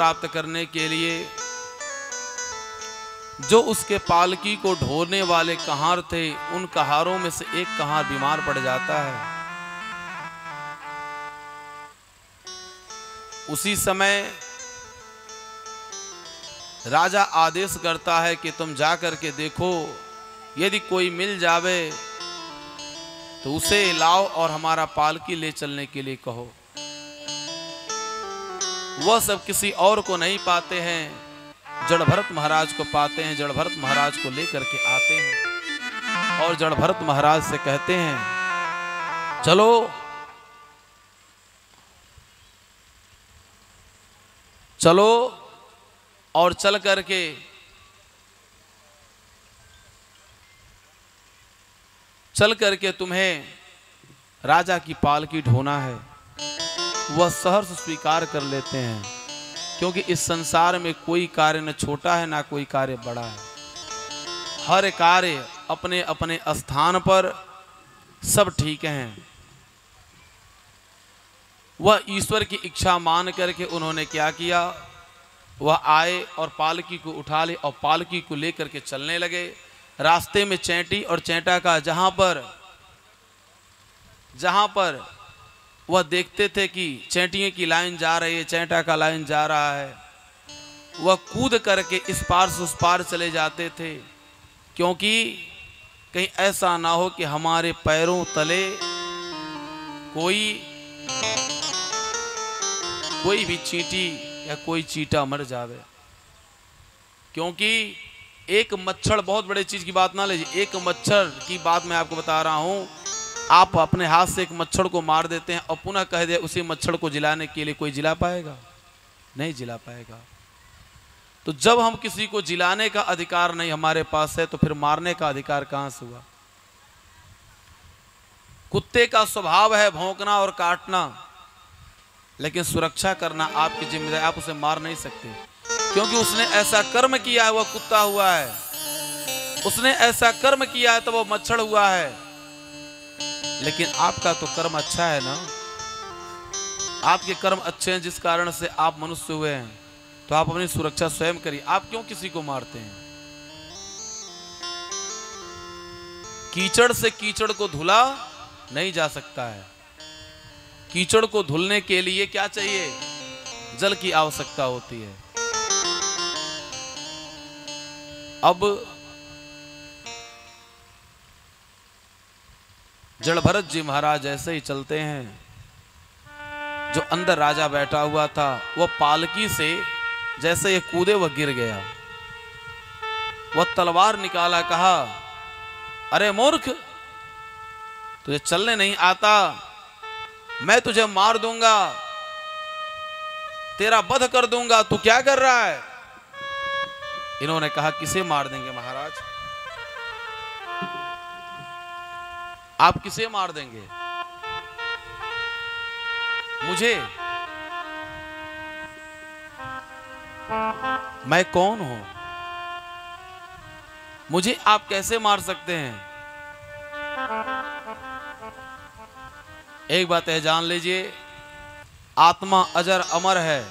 प्राप्त करने के लिए जो उसके पालकी को ढोने वाले कहार थे, उन कहारों में से एक कहार बीमार पड़ जाता है। उसी समय राजा आदेश करता है कि तुम जा करके देखो, यदि कोई मिल जावे तो उसे लाओ और हमारा पालकी ले चलने के लिए कहो। वह सब किसी और को नहीं पाते हैं, जड़ भरत महाराज को पाते हैं। जड़ भरत महाराज को लेकर के आते हैं और जड़ भरत महाराज से कहते हैं, चलो चलो और चल करके तुम्हें राजा की पालकी ढोना है। वह सहर्ष स्वीकार कर लेते हैं, क्योंकि इस संसार में कोई कार्य न छोटा है ना कोई कार्य बड़ा है। हर कार्य अपने अपने स्थान पर सब ठीक हैं। वह ईश्वर की इच्छा मान करके उन्होंने क्या किया, वह आए और पालकी को उठा ले और पालकी को लेकर के चलने लगे। रास्ते में चैंटी और चैंटा का जहां पर वह देखते थे कि चैंटियों की लाइन जा रही है, चैंटा का लाइन जा रहा है, वह कूद करके इस पार से उस पार चले जाते थे, क्योंकि कहीं ऐसा ना हो कि हमारे पैरों तले कोई भी चींटी या कोई चींटा मर जावे। क्योंकि एक मच्छर, बहुत बड़े चीज की बात ना लीजिए, एक मच्छर की बात मैं आपको बता रहा हूं। आप अपने हाथ से एक मच्छर को मार देते हैं और पुनः कह दे उसी मच्छर को जिलाने के लिए, कोई जिला पाएगा? नहीं जिला पाएगा। तो जब हम किसी को जिलाने का अधिकार नहीं हमारे पास है, तो फिर मारने का अधिकार कहां से हुआ? कुत्ते का स्वभाव है भौंकना और काटना, लेकिन सुरक्षा करना आपकी जिम्मेदारी। आप उसे मार नहीं सकते, क्योंकि उसने ऐसा कर्म किया है, वह कुत्ता हुआ है। उसने ऐसा कर्म किया है तो वह मच्छर हुआ है। लेकिन आपका तो कर्म अच्छा है ना, आपके कर्म अच्छे हैं जिस कारण से आप मनुष्य हुए हैं, तो आप अपनी सुरक्षा स्वयं करिए। आप क्यों किसी को मारते हैं? कीचड़ से कीचड़ को धुला नहीं जा सकता है। कीचड़ को धुलने के लिए क्या चाहिए? जल की आवश्यकता होती है। अब जड़ भरत जी महाराज ऐसे ही चलते हैं। जो अंदर राजा बैठा हुआ था, वह पालकी से जैसे ये कूदे वह गिर गया। वह तलवार निकाला, कहा, अरे मूर्ख, तुझे चलने नहीं आता? मैं तुझे मार दूंगा, तेरा वध कर दूंगा, तू क्या कर रहा है? इन्होंने कहा, किसे मार देंगे महाराज? आप किसे मार देंगे? मुझे? मैं कौन हूं? मुझे आप कैसे मार सकते हैं? एक बात है, जान लीजिए, आत्मा अजर अमर है।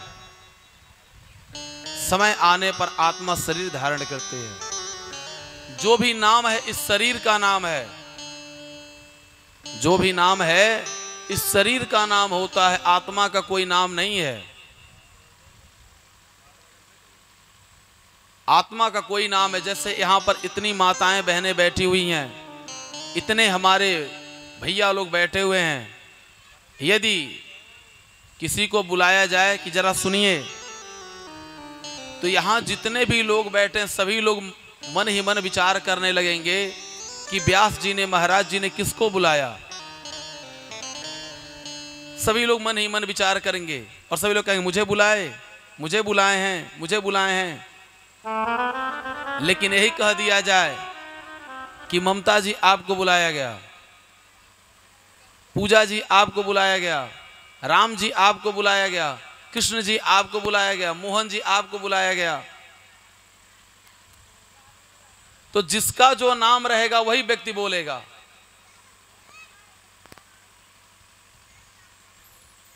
समय आने पर आत्मा शरीर धारण करते हैं। जो भी नाम है इस शरीर का नाम है। जो भी नाम है इस शरीर का नाम होता है, आत्मा का कोई नाम नहीं है। आत्मा का कोई नाम है। जैसे यहां पर इतनी माताएं बहनें बैठी हुई हैं, इतने हमारे भैया लोग बैठे हुए हैं, यदि किसी को बुलाया जाए कि जरा सुनिए, तो यहां जितने भी लोग बैठे हैं सभी लोग मन ही मन विचार करने लगेंगे कि व्यास जी ने, महाराज जी ने किसको बुलाया। सभी लोग मन ही मन विचार करेंगे और सभी लोग कहेंगे, मुझे बुलाए, मुझे बुलाए हैं, मुझे बुलाए हैं। लेकिन यही कह दिया जाए कि ममता जी आपको बुलाया गया, पूजा जी आपको बुलाया गया, राम जी आपको बुलाया गया, कृष्ण जी आपको बुलाया गया, मोहन जी आपको बुलाया गया, तो जिसका जो नाम रहेगा वही व्यक्ति बोलेगा।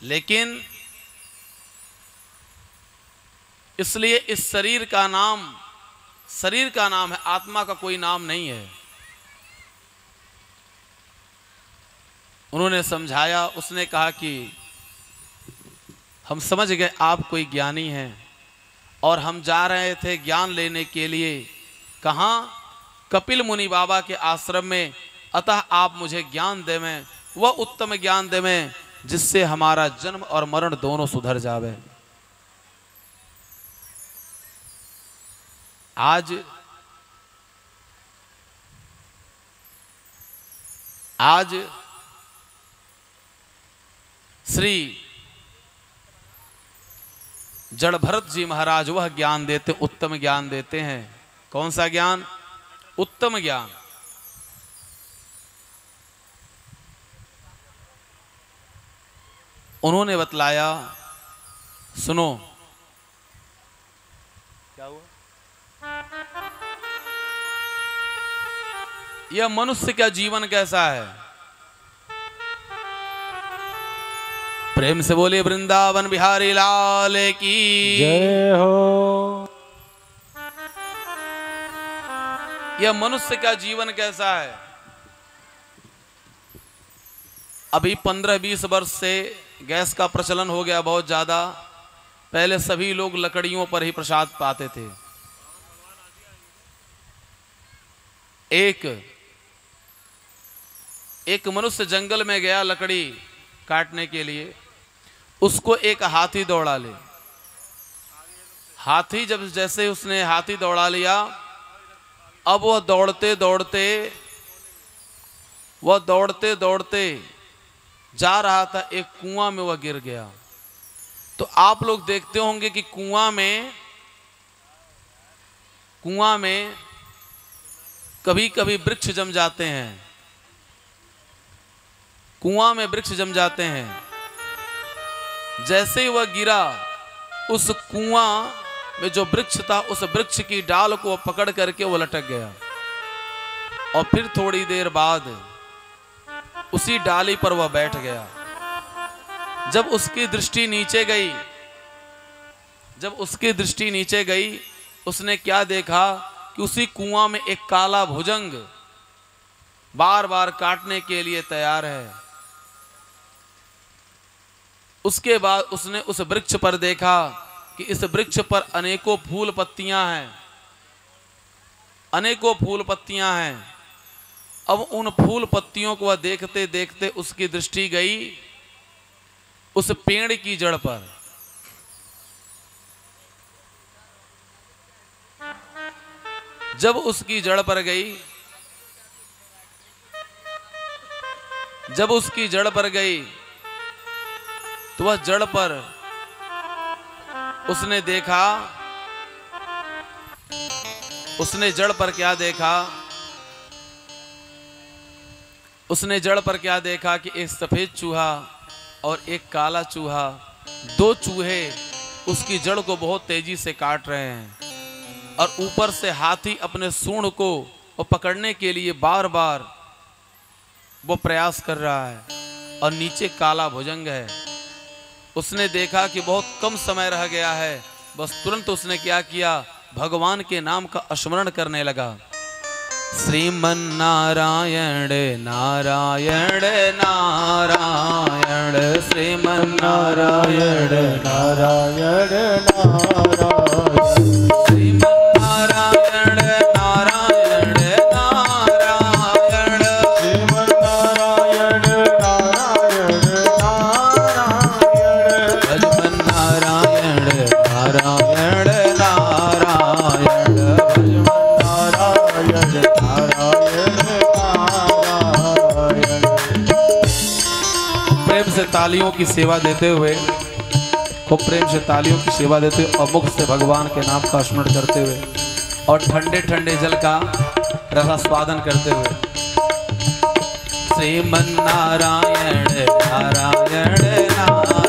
लेकिन इसलिए इस शरीर का नाम है, आत्मा का कोई नाम नहीं है। उन्होंने समझाया, उसने कहा कि हम समझ गए आप कोई ज्ञानी हैं और हम जा रहे थे ज्ञान लेने के लिए। कहाँ? कपिल मुनि बाबा के आश्रम में। अतः आप मुझे ज्ञान देवें, वह उत्तम ज्ञान देवें जिससे हमारा जन्म और मरण दोनों सुधर जावे। आज श्री जड़ भरत जी महाराज वह ज्ञान देते, उत्तम ज्ञान देते हैं। कौन सा ज्ञान? उत्तम ज्ञान। उन्होंने बतलाया, सुनो क्या हुआ, यह मनुष्य का जीवन कैसा है। प्रेम से बोलिए वृंदावन बिहारी लाल की जय हो। यह मनुष्य का जीवन कैसा है। अभी 15-20 वर्ष से गैस का प्रचलन हो गया बहुत ज्यादा। पहले सभी लोग लकड़ियों पर ही प्रसाद पाते थे। एक मनुष्य जंगल में गया लकड़ी काटने के लिए, उसको एक हाथी दौड़ा ले। हाथी जब जैसे उसने हाथी दौड़ा लिया, अब वह दौड़ते दौड़ते जा रहा था, एक कुआं में वह गिर गया। तो आप लोग देखते होंगे कि कुआं में कभी कभी वृक्ष जम जाते हैं। कुआं में वृक्ष जम जाते हैं। जैसे ही वह गिरा, उस कुआं में जो वृक्ष था, उस वृक्ष की डाल को पकड़ करके वो लटक गया। और फिर थोड़ी देर बाद उसी डाली पर वह बैठ गया। जब उसकी दृष्टि नीचे गई, उसने क्या देखा कि उसी कुआं में एक काला भुजंग बार बार काटने के लिए तैयार है। उसके बाद उसने उस वृक्ष पर देखा कि इस वृक्ष पर अनेकों फूल पत्तियां हैं। अब उन फूल पत्तियों को वह देखते देखते उसकी दृष्टि गई उस पेड़ की जड़ पर। जब उसकी जड़ पर गई, तो वह जड़ पर उसने जड़ पर क्या देखा कि एक सफेद चूहा और एक काला चूहा, दो चूहे उसकी जड़ को बहुत तेजी से काट रहे हैं। और ऊपर से हाथी अपने सूंड को पकड़ने के लिए बार बार वो प्रयास कर रहा है, और नीचे काला भुजंग है। उसने देखा कि बहुत कम समय रह गया है, बस तुरंत उसने क्या किया, भगवान के नाम का स्मरण करने लगा। श्रीमन नारायण नारायण नारायण, श्रीमन नारायण नारायण नारायण, श्रीमन नारायण नारायण नारायण, श्रीमन नारायण नारायण नारायण, भजमन नारायण नारायण नारायण, भजमन नारायण नारायण नारायण। प्रेम से तालियों की सेवा देते हुए, खूब प्रेम से तालियों की सेवा देते हुए और मुख से भगवान के नाम का स्मरण करते हुए और ठंडे ठंडे जल का रसास्वादन करते हुए, श्रीमन नारायण नारायण नारायण,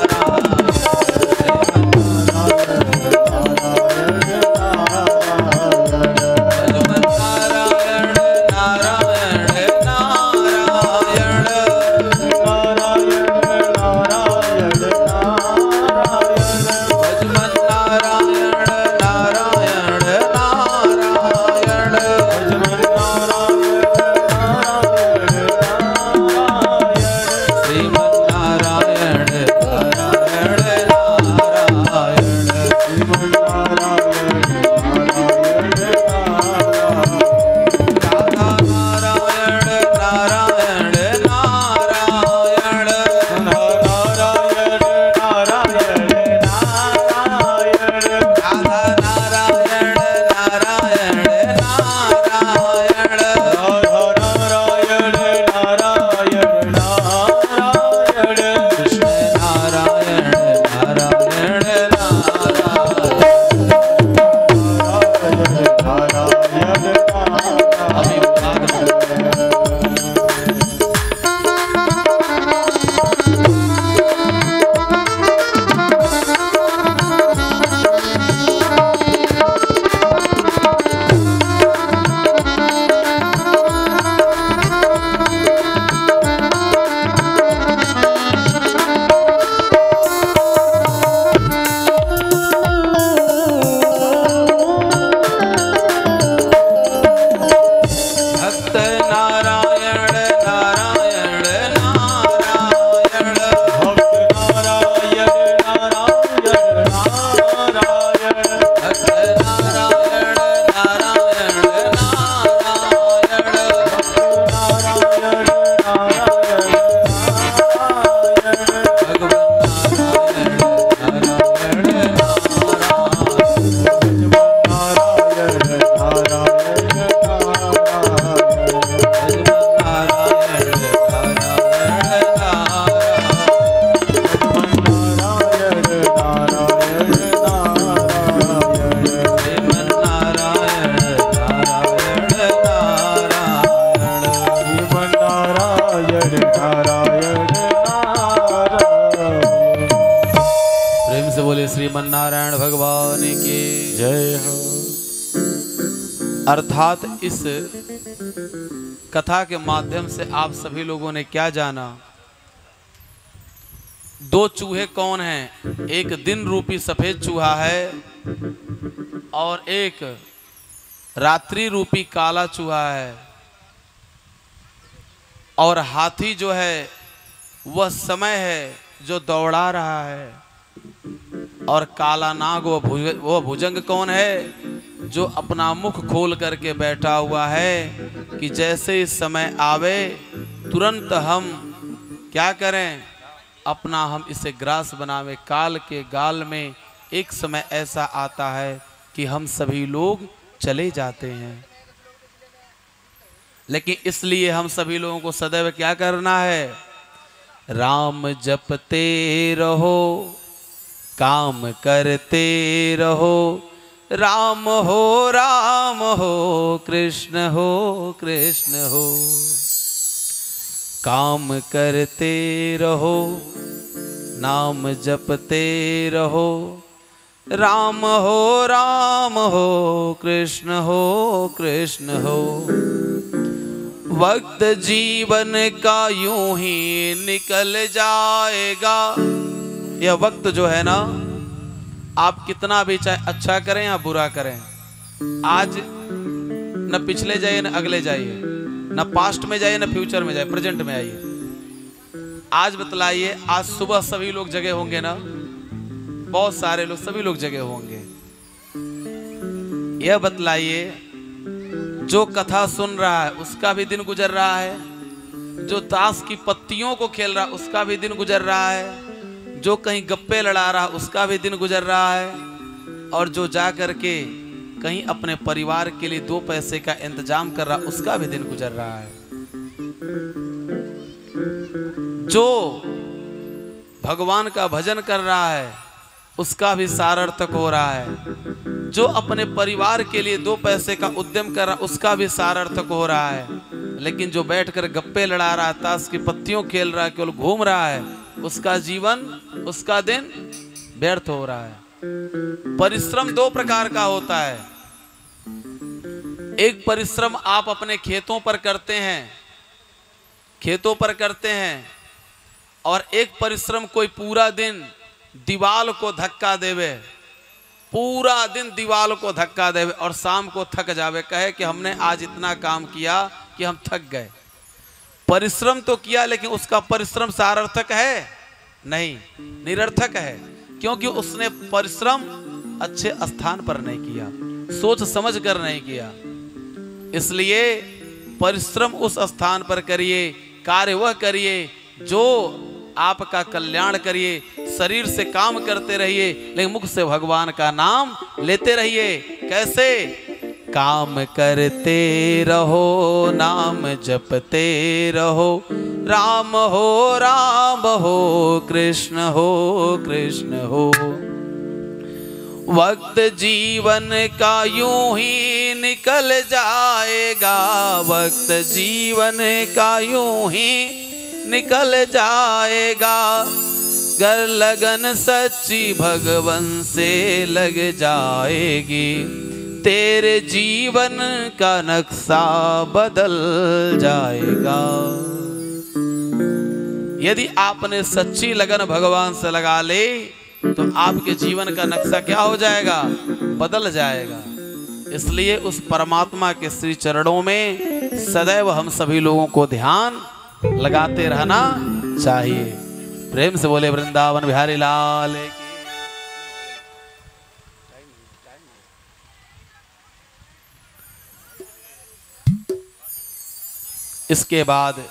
भगवान की जय हो। अर्थात इस कथा के माध्यम से आप सभी लोगों ने क्या जाना? दो चूहे कौन हैं? एक दिन रूपी सफेद चूहा है और एक रात्रि रूपी काला चूहा है। और हाथी जो है वह समय है जो दौड़ा रहा है, और काला नाग वो भुजंग कौन है? जो अपना मुख खोल करके बैठा हुआ है कि जैसे इस समय आवे तुरंत हम क्या करें? अपना हम इसे ग्रास बनावे। काल के गाल में एक समय ऐसा आता है कि हम सभी लोग चले जाते हैं, लेकिन इसलिए हम सभी लोगों को सदैव क्या करना है? राम जपते रहो, काम करते रहो। राम हो कृष्ण हो कृष्ण हो। काम करते रहो, नाम जपते रहो। राम हो कृष्ण हो कृष्ण हो। वक्त जीवन का यूं ही निकल जाएगा। यह वक्त जो है ना, आप कितना भी चाहे अच्छा करें या बुरा करें, आज न पिछले जाइए न अगले जाइए, न पास्ट में जाइए न फ्यूचर में जाइए, प्रेजेंट में आइए। आज बतलाइए, आज सुबह सभी लोग जगे होंगे ना, बहुत सारे लोग, सभी लोग जगे होंगे। यह बतलाइए, जो कथा सुन रहा है उसका भी दिन गुजर रहा है, जो ताश की पत्तियों को खेल रहा है उसका भी दिन गुजर रहा है, जो कहीं गप्पे लड़ा रहा उसका भी दिन गुजर रहा है, और जो जा करके कहीं अपने परिवार के लिए 2 पैसे का इंतजाम कर रहा उसका भी दिन गुजर रहा है। जो भगवान का भजन कर रहा है उसका भी सार्थक हो रहा है। जो अपने परिवार के लिए 2 पैसे का उद्यम कर रहा उसका भी सार्थक हो रहा है। लेकिन जो बैठकर गप्पे लड़ा रहा, ताश की पत्तियों खेल रहा, केवल घूम रहा है, उसका जीवन, उसका दिन व्यर्थ हो रहा है। परिश्रम 2 प्रकार का होता है। एक परिश्रम आप अपने खेतों पर करते हैं, और एक परिश्रम कोई पूरा दिन दीवाल को धक्का देवे, पूरा दिन दीवाल को धक्का देवे और शाम को थक जावे, कहे कि हमने आज इतना काम किया कि हम थक गए। परिश्रम तो किया, लेकिन उसका परिश्रम सार्थक है? नहीं, निरर्थक है। क्योंकि उसने परिश्रम अच्छे स्थान पर नहीं किया, सोच समझ कर नहीं किया। इसलिए परिश्रम उस स्थान पर करिए, कार्य वह करिए जो आपका कल्याण करिए। शरीर से काम करते रहिए, लेकिन मुख से भगवान का नाम लेते रहिए। कैसे? काम करते रहो, नाम जपते रहो। राम हो कृष्ण हो कृष्ण हो। वक्त जीवन का यूं ही निकल जाएगा, वक्त जीवन का यूं ही निकल जाएगा। गर लगन सच्ची भगवन से लग जाएगी, तेरे जीवन का नक्शा बदल जाएगा। यदि आपने सच्ची लगन भगवान से लगा ले तो आपके जीवन का नक्शा क्या हो जाएगा? बदल जाएगा। इसलिए उस परमात्मा के श्री चरणों में सदैव हम सभी लोगों को ध्यान लगाते रहना चाहिए। प्रेम से बोले वृंदावन बिहारी लाल की। इसके बाद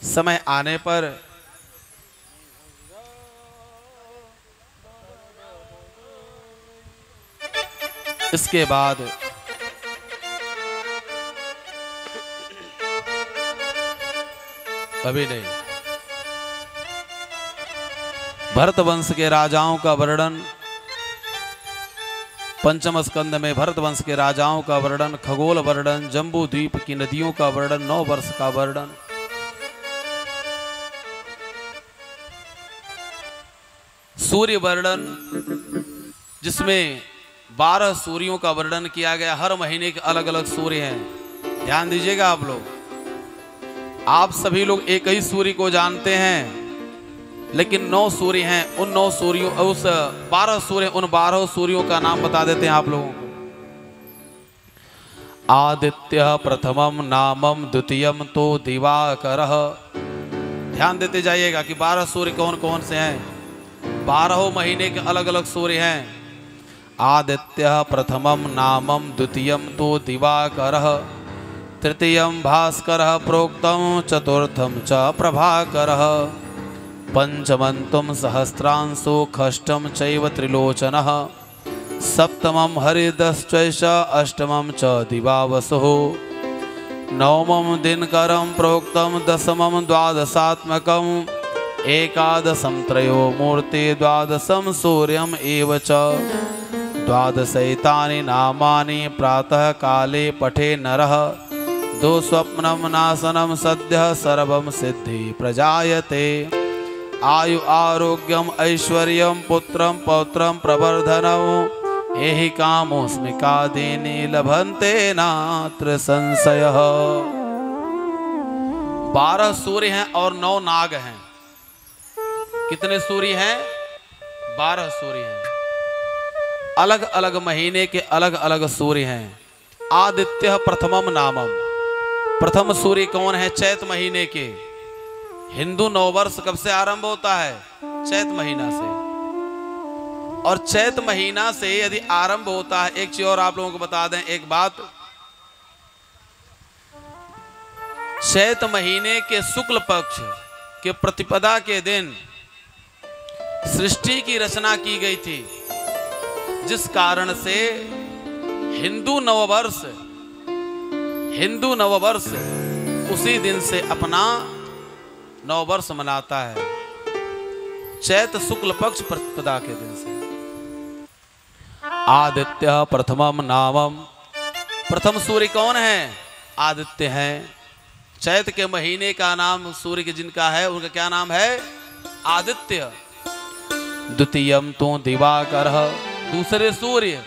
समय आने पर कभी नहीं, भरत वंश के राजाओं का वर्णन, पंचम स्कंद में भरत वंश के राजाओं का वर्णन, खगोल वर्णन, जम्बू द्वीप की नदियों का वर्णन, 9 वर्ष का वर्णन, सूर्य वर्णन, जिसमें 12 सूर्यों का वर्णन किया गया। हर महीने के अलग अलग सूर्य हैं। ध्यान दीजिएगा आप लोग, आप सभी लोग एक ही सूर्य को जानते हैं, लेकिन 9 सूर्य हैं। उन 9 सूर्यों, उस 12 सूर्य, उन 12 सूर्यों का नाम बता देते हैं आप लोगों को। आदित्य प्रथमम नामम द्वितीयम तो दिवाकरः। ध्यान देते जाइएगा कि 12 सूर्य कौन कौन से हैं। 12 महीने के अलग अलग सूर्य हैं। आदित्य प्रथमम नामम द्वितीयम तो दिवाकरः तृतीयम भास्करः प्रोक्तम चतुर्थम च प्रभाकरः पंचमंतुम सहस्रांशो खष्टम चैव त्रिलोचनः सप्तमं हरिदश्चैष अष्टमं च दिवावसुः नवमं दिनकरं प्रोक्तं दशमं द्वादशात्मकं एकादशं त्रयो मूर्ति द्वादशं सूर्यम् एव च द्वादशैतानि नामानि प्रातः काले पठे नरः दुःस्वप्नं नाशनं सद्यः सर्वं सिद्धि प्रजायते आयु आरोग्यम ऐश्वर्यम पुत्रम पौत्रम प्रवर्धनम एहि कामोस्मिकादीनि लभन्ते नात्र संशयः। 12 सूर्य हैं और 9 नाग हैं। कितने सूर्य हैं? 12 सूर्य हैं। अलग अलग महीने के अलग अलग सूर्य हैं। आदित्य प्रथमम नामम, प्रथम सूर्य कौन है? चैत महीने के। हिंदू नववर्ष कब से आरंभ होता है? चैत महीना से। और चैत महीना से यदि आरंभ होता है, एक चीज और आप लोगों को बता दें, एक बात, चैत महीने के शुक्ल पक्ष के प्रतिपदा के दिन सृष्टि की रचना की गई थी, जिस कारण से हिंदू नववर्ष उसी दिन से अपना नववर्ष मनाता है, चैत शुक्ल पक्ष प्रतिपदा के दिन से। आदित्य प्रथमम नामम, प्रथम सूर्य कौन है? आदित्य हैं। चैत के महीने का नाम सूर्य के जिनका है, उनका क्या नाम है? आदित्य। द्वितीयम तो दिवाकरः, दूसरे सूर्य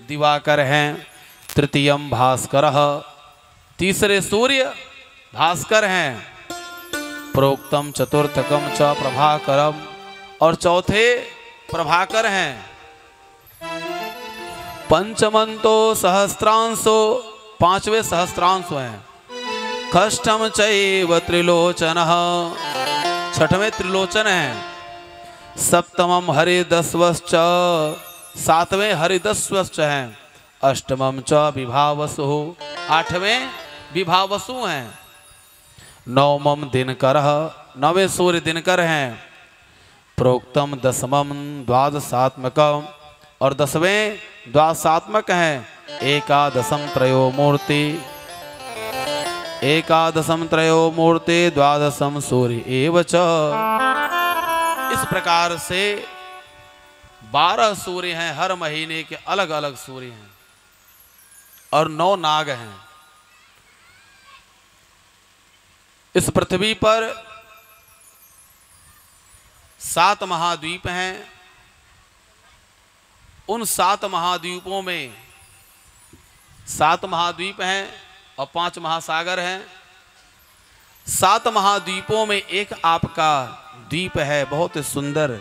दिवाकर हैं। तृतीयम भास्करः, तीसरे सूर्य भास्कर हैं। प्रोक्तम चतुर्थकम च प्रभाकरम, और चौथे प्रभाकर हैं। पंचमंतो सहस्त्रांशो, पांचवें सहस्त्रांश हैं। खष्टम चैव त्रिलोचनः, छठवें त्रिलोचन हैं। सप्तमम हरिदस्वश्च, सातवें हरिदस्वश्च हैं। अष्टमम च विभावसुः, आठवें विभावसु हैं। नवमम दिनकरः, नवे सूर्य दिनकर हैं। प्रोक्तम दशमम द्वादशात्मकम, और 10वें द्वादशात्मक हैं। एकादशम त्रयो मूर्ति, एकादशम त्रयो मूर्ति द्वादशम सूर्य एव च। इस प्रकार से 12 सूर्य हैं। हर महीने के अलग अलग सूर्य हैं और 9 नाग हैं। इस पृथ्वी पर 7 महाद्वीप हैं। उन 7 महाद्वीपों में 7 महाद्वीप हैं और 5 महासागर हैं। 7 महाद्वीपों में एक आपका द्वीप है बहुत सुंदर,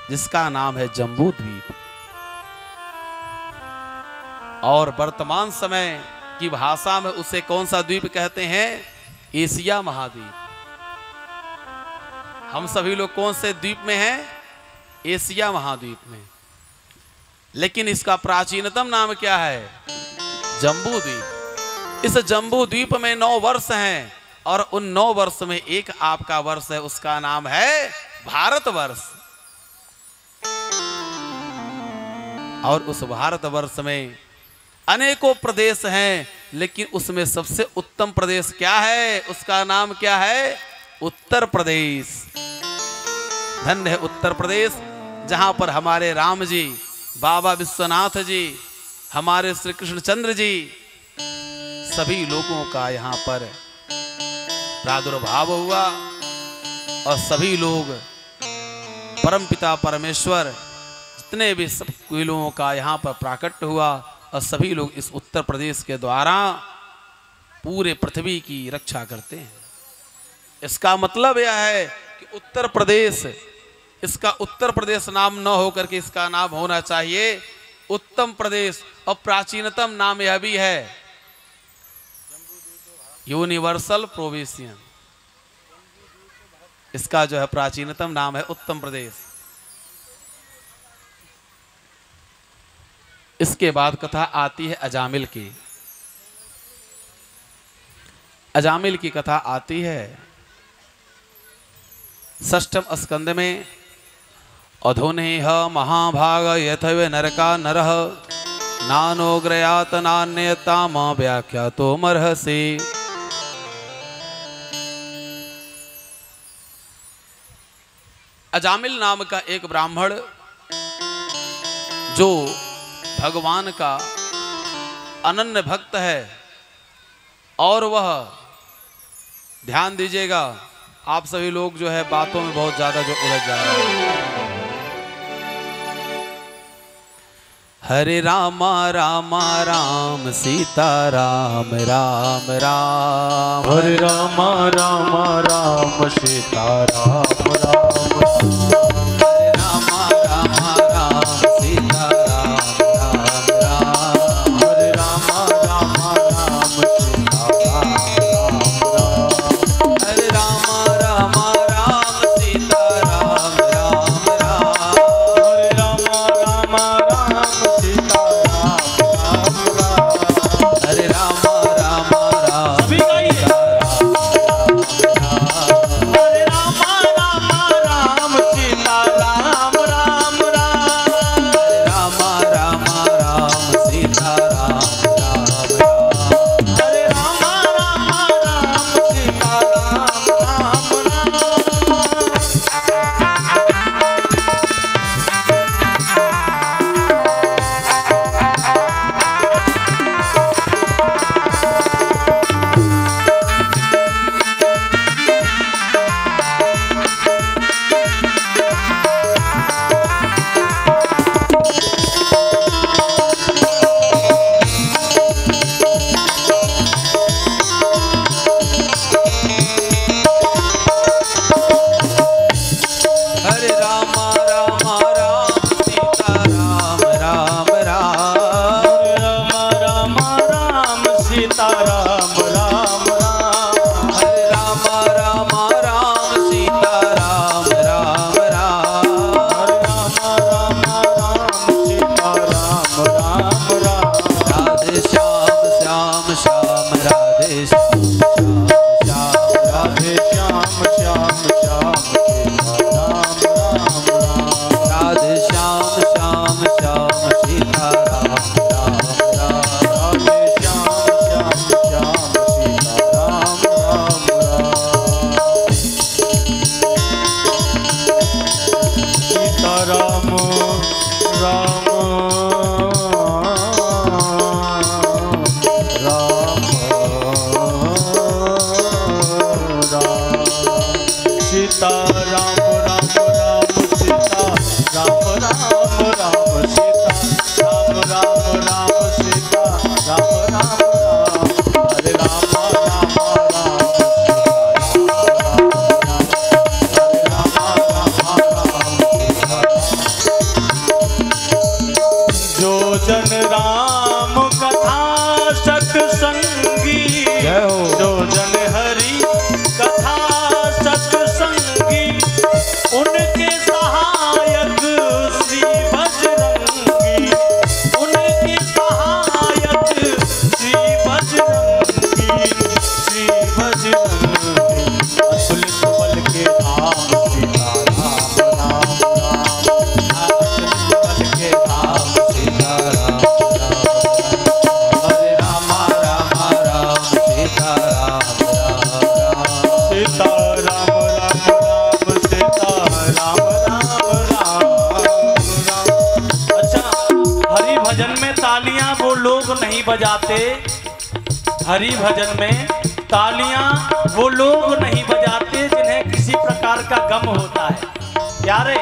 जिसका नाम है जम्बू द्वीप। और वर्तमान समय की भाषा में उसे कौन सा द्वीप कहते हैं? एशिया महाद्वीप। हम सभी लोग कौन से द्वीप में हैं? एशिया महाद्वीप में। लेकिन इसका प्राचीनतम नाम क्या है? जम्बू द्वीप। इस जम्बू द्वीप में 9 वर्ष हैं और उन 9 वर्ष में एक आपका वर्ष है, उसका नाम है भारतवर्ष। और उस भारतवर्ष में अनेकों प्रदेश हैं, लेकिन उसमें सबसे उत्तम प्रदेश क्या है? उसका नाम क्या है? उत्तर प्रदेश। धन्य है उत्तर प्रदेश, जहां पर हमारे राम जी, बाबा विश्वनाथ जी, हमारे श्री कृष्णचंद्र जी, सभी लोगों का यहाँ पर प्रादुर्भाव हुआ और सभी लोग परमपिता परमेश्वर जितने भी सब कुलों का यहाँ पर प्राकट्य हुआ और सभी लोग इस उत्तर प्रदेश के द्वारा पूरे पृथ्वी की रक्षा करते हैं। इसका मतलब यह है कि उत्तर प्रदेश, इसका उत्तर प्रदेश नाम न होकर के इसका नाम होना चाहिए उत्तम प्रदेश। और प्राचीनतम नाम यह भी है यूनिवर्सल प्रोविंसियन। इसका जो है प्राचीनतम नाम है उत्तम प्रदेश। इसके बाद कथा आती है अजामिल की। अजामिल की कथा आती है 6वें स्कंद में। अधुनेह महाभाग यथवे नरका नरः नानोग्रयात नान्यताम व्याख्यातो मर्हसि। अजामिल नाम का एक ब्राह्मण जो भगवान का अनन्य भक्त है, और वह ध्यान दीजिएगा, आप सभी लोग जो है बातों में बहुत ज्यादा जो उलझ जा रहे हैं। हरे रामा रामा राम सीता राम राम राम। हरे रामा रामा राम सीता राम राम। हरे रामा रामा राम सीता राम राम राम। हरे रामा रामा राम सीता राम राम। हरे रामा रामा राम सीता राम राम राम। हरे रामा रामा राम सीता राम राम। हरे रामा रामा राम सभी गाइए। हरे रामा रामा राम सीता राम राम राम। रामा रामा राम सीता राम राम राम। हरे रामा रामा राम सीता राम राम राम। हरे रामा रामा राम सीता राम राम राम। हरे रामा रामा राम सीता राम राम राम। हरे रामा रामा राम सीता राम राम राम। हरे रामा रामा राम सीता राम राम राम। राधे श्याम श्याम श्याम राधे श्याम श्याम श्याम राधे श्याम श्याम श्याम सीता राम राम राम। राधे श्याम श्याम श्याम सीता राम राम राम। राधे श्याम श्याम श्याम सीता राम राम राम। सीता राम राम राम राम। सीता राम राम राम सीता राम राम राम। सीता राम राम राम सीता राम राम राम। हरे रामा रामा राम सीता राम राम। हरे रामा रामा राम सीता राम। जो जन राम कथा सत्संगी। जय हो। जो जन हरि कथा सत्संगी। उनके सहायक श्री बजरंगी। उनके सहायक श्री बजरंगी। श्री बजरंगी। अतुलित बल के धाम सीता राम राम राम। अतुलित बल के धाम सीता राम राम राम। हरे रामा रामा राम सीता राम राम राम। सीता राम राम राम सीता राम राम राम राम। अच्छा, हरि भजन में तालियां वो लोग नहीं बजाते। हरि भजन में तालियां वो लोग नहीं बजाते जिन्हें किसी प्रकार का गम होता है। प्यारे,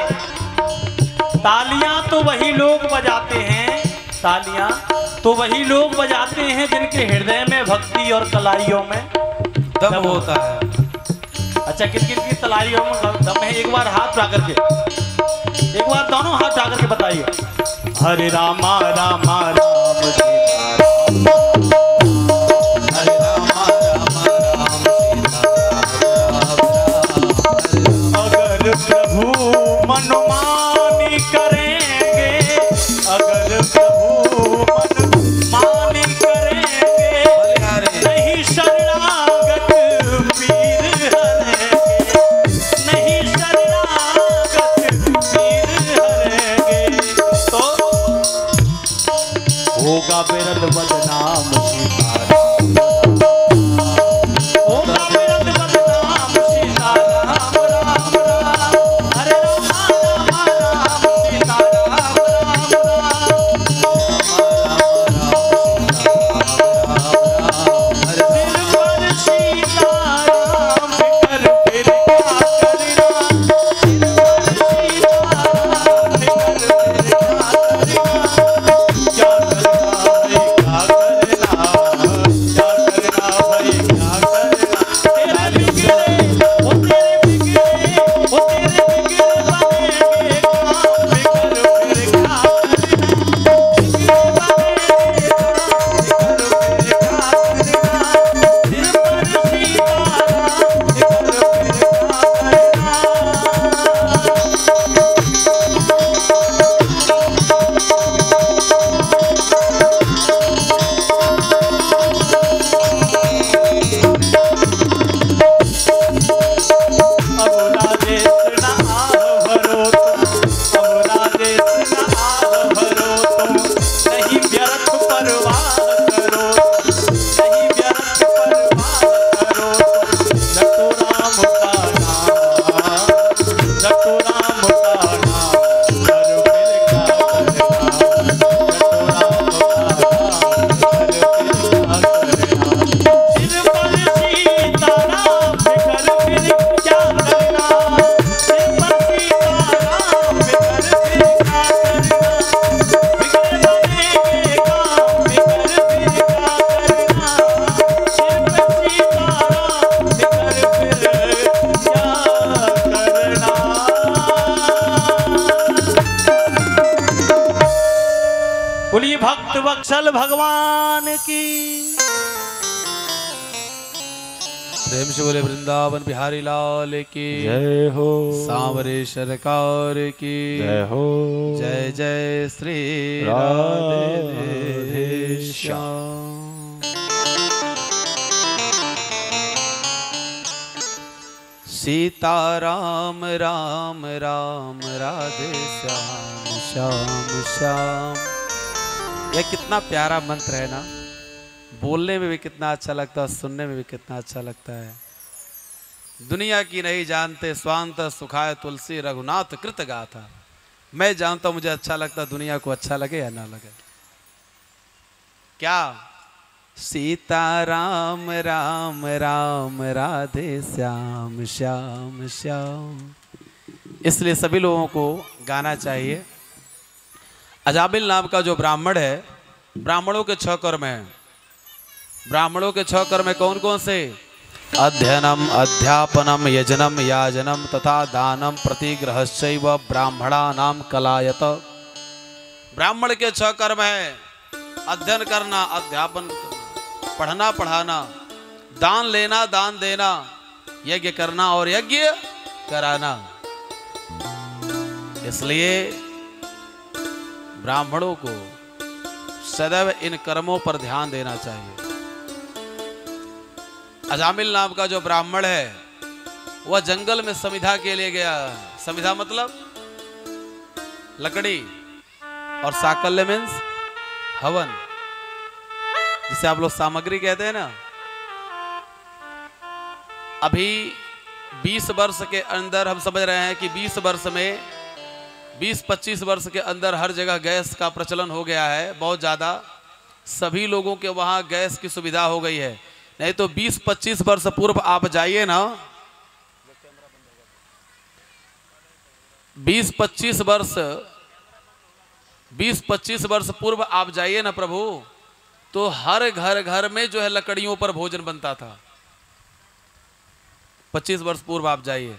तालियां तो वही लोग बजाते हैं, तालियां तो वही लोग बजाते हैं जिनके हृदय में भक्ति और कलाइयों में दम होता है। अच्छा, किन किन की तलाइयों में दम है? एक बार हाथ उठा करके, एक बार दोनों हाथ उठा करके बताइए। हरे रामा रामा राम सीता राम, हरे रामा रामा राम सीता राम। अगर प्रभु मनमानी करेंगे, अगर प्रभु मनमानी करेंगे, नहीं शरणागत पीर हरेंगे, नहीं शरणागत पीर हरेंगे। तो होगा बिरल बदनाम सीताराम, होगा बिरल बदनाम सीताराम राम राम, हरे राम राम सीताराम राम राम, दिल पर सीताराम फिकर फिर क्या करना, दिल पर सीताराम फिकर फिर क्या करना, क्या करना भाई, क्या करना, क्या करना भाई, क्या करना। तेरे बिगड़े वो तेरे बिगड़े, वो तेरे बिगड़े बनेंगे काम, फिकर फिर क्या करना, बिगड़े बनेंगे काम, फिकर फिर क्या करना, दिल पर सीताराम फिकर फिर क्या करना। अब राजेश ना भरो तुम, अब राजेश ना भरो तुम, नहीं व्यर्थ परवाह करो, नहीं व्यर्थ परवाह करो तुम, रटो राम का नाम, रटो राम का नाम, कर फिर क्या करना, रटो राम का नाम, कर फिर क्या करना, सिर पर सीताराम फिकर फिर क्या करना, सिर पर सीताराम फिकर फिर क्या करना, बिगड़े बनेंगे काम, फिकर फिर क्या करना, सिर पर सीताराम फिकर फिर क्या करना। बोलिए भक्त वत्सल भगवान की। प्रेम से बोले वृंदावन बिहारी लाल की, जय हो, सांवरे सरकार की, जय हो, जय जय श्री राधे राधे श्याम। सीता राम राम राम राधे श्याम श्याम श्याम। यह कितना प्यारा मंत्र है ना, बोलने में भी कितना अच्छा लगता है, सुनने में भी कितना अच्छा लगता है। दुनिया की नहीं जानते स्वांत सुखाय तुलसी रघुनाथ कृत गाथा। मैं जानता हूं मुझे अच्छा लगता, दुनिया को अच्छा लगे या ना लगे। क्या सीता राम राम राम राधे श्याम श्याम श्याम। इसलिए सभी लोगों को गाना चाहिए। अजामिल नाम का जो ब्राह्मण है, ब्राह्मणों के 6 कर्म हैं। ब्राह्मणों के 6 कर्म कौन कौन से? अध्ययनम अध्यापनम यजनम याजनम तथा दानम प्रतिग्रहश्चैव ब्राह्मणानाम कलायत। ब्राह्मण के 6 कर्म है। अध्ययन करना, अध्यापन करना, पढ़ना पढ़ाना, दान लेना दान देना, यज्ञ करना और यज्ञ कराना। इसलिए ब्राह्मणों को सदैव इन कर्मों पर ध्यान देना चाहिए। अजामिल नाम का जो ब्राह्मण है वह जंगल में समिधा के लिए गया। समिधा मतलब लकड़ी, और साकल्य मीन्स हवन, जिसे आप लोग सामग्री कहते हैं ना। अभी 20 वर्ष के अंदर हम समझ रहे हैं कि 20 वर्ष में 20-25 वर्ष के अंदर हर जगह गैस का प्रचलन हो गया है बहुत ज़्यादा। सभी लोगों के वहाँ गैस की सुविधा हो गई है। नहीं तो 20-25 वर्ष पूर्व आप जाइए ना, 20-25 वर्ष 20-25 वर्ष पूर्व आप जाइए ना प्रभु, तो हर घर घर में जो है लकड़ियों पर भोजन बनता था। 25 वर्ष पूर्व आप जाइए।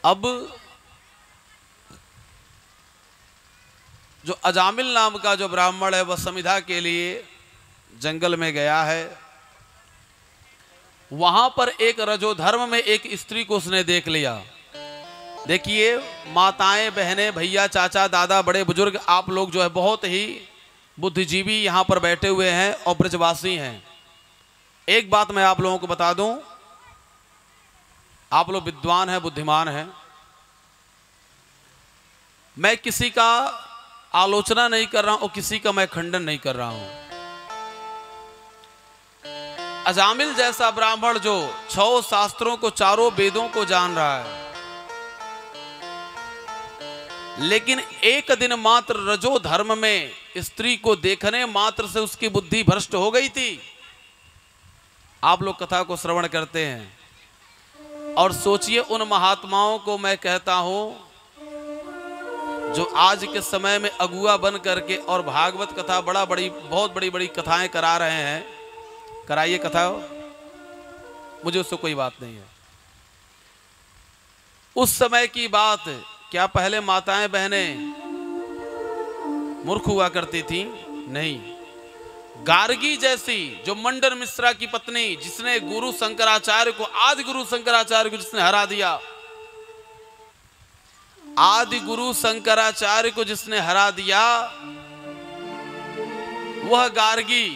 अब जो अजामिल नाम का जो ब्राह्मण है वह समिधा के लिए जंगल में गया है। वहां पर एक रजोधर्म में एक स्त्री को उसने देख लिया। देखिए माताएं, बहनें, भैया, चाचा, दादा, बड़े बुजुर्ग, आप लोग जो है बहुत ही बुद्धिजीवी यहां पर बैठे हुए हैं और ब्रजवासी हैं। एक बात मैं आप लोगों को बता दूं, आप लोग विद्वान हैं, बुद्धिमान हैं। मैं किसी का आलोचना नहीं कर रहा हूं और किसी का मैं खंडन नहीं कर रहा हूं। अजामिल जैसा ब्राह्मण जो 6 शास्त्रों को, 4 वेदों को जान रहा है, लेकिन एक दिन मात्र रजो धर्म में स्त्री को देखने मात्र से उसकी बुद्धि भ्रष्ट हो गई थी। आप लोग कथा को श्रवण करते हैं और सोचिए उन महात्माओं को मैं कहता हूं जो आज के समय में अगुआ बन करके और भागवत कथा बहुत बड़ी बड़ी कथाएं करा रहे हैं। कराइए कथा, मुझे उससे कोई बात नहीं है। उस समय की बात, क्या पहले माताएं बहनें मूर्ख हुआ करती थी? नहीं। गार्गी जैसी जो मंडन मिश्रा की पत्नी, जिसने गुरु शंकराचार्य को, आदि गुरु शंकराचार्य को जिसने हरा दिया, आदि गुरु शंकराचार्य को जिसने हरा दिया, वह गार्गी